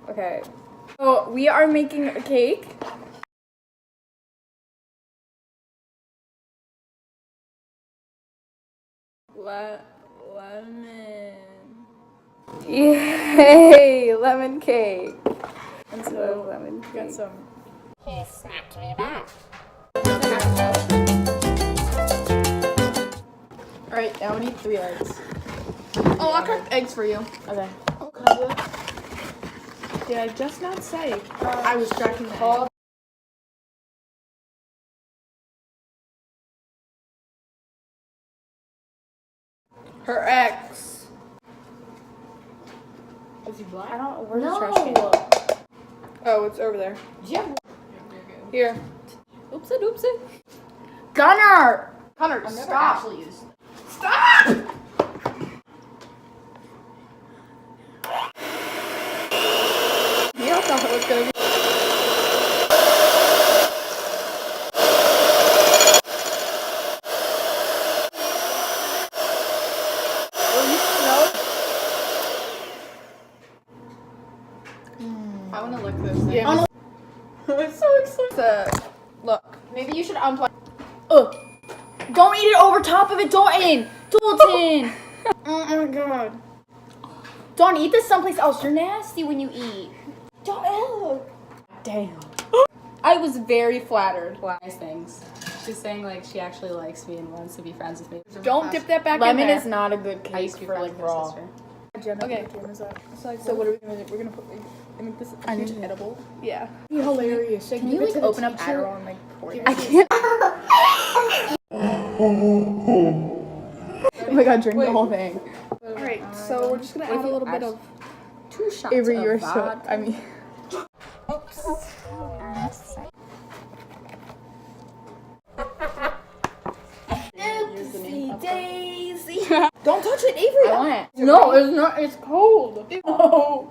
Okay. So we are making a cake. Lemon. Yay! Lemon cake. And so lemon cake. Got some. It's not too bad. Alright, now we need 3 eggs. Oh, I'll crack eggs for you. Okay. Oh, can I do it? Did I just not say? I was cracking the egg. Her ex. Is he black? I don't. Where's the No. trash can? Oh, it's over there. Yeah. Here. Oopsie doopsie. Gunner! Connor, I've never stop. actually used it. Stop! You don't know how it's gonna be. I want to lick this thing. Yeah. I'm so excited. Look. Maybe you should unplug. Don't eat it over top of it, Dalton! Dalton! Oh my god. Don't eat this someplace else. You're nasty when you eat. Don't. Damn. I was very flattered. Nice things. She's saying like she actually likes me and wants to be friends with me. Don't dip that back Lemon in there. is not a good I cake used to be for friends like with her raw. sister. Okay. So what are we gonna do? We're gonna put make this a huge edible. Yeah. Hilarious. Can you like open up Adderall and like pour it? I can't. Oh my god, drink the whole thing. Alright, so we're just gonna add a little bit of 2 shots Avery, of you're so. vodka. I mean. Oopsie daisy. Don't touch it, Avery. I want it. No, it's not. It's cold. No.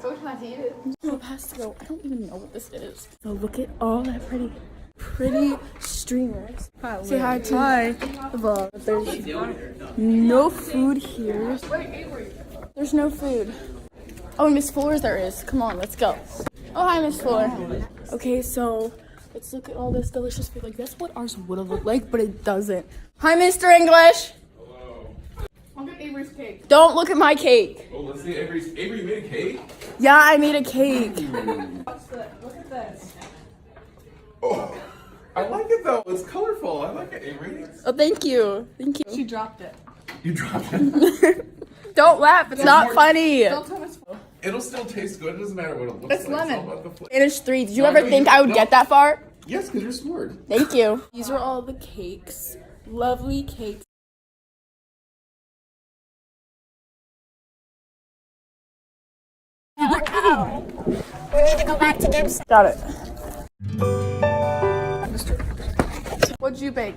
So can I eat it? So it has to go. I don't even know what this is. So look at all that pretty streamers. Say hi to the vlog. There's no food here. There's no food. Oh, Miss Floors there is. Come on, let's go. Oh, hi, Miss Floor. Okay, so let's look at all this delicious food. Like, that's what ours would have looked like, but it doesn't. Hi, Mr. English. I'll get Avery's cake. Don't look at my cake. Oh, let's see. Avery made a cake? Yeah, I made a cake. Look at this. Oh, I like it though. It's colorful. I like it, Avery. Oh, thank you. Thank you. She dropped it. You dropped it. Don't laugh. It's not more- funny. Don't tell us. It'll still taste good. It doesn't matter what it looks It's like. lemon. It's all about the flavor. Spanish 3. Did you No, ever no, think you- I would no. get that far? Yes, because you're smart. Thank you. These are all the cakes. Lovely cakes. We need to go back to Gibbs. Got it. What'd you bake?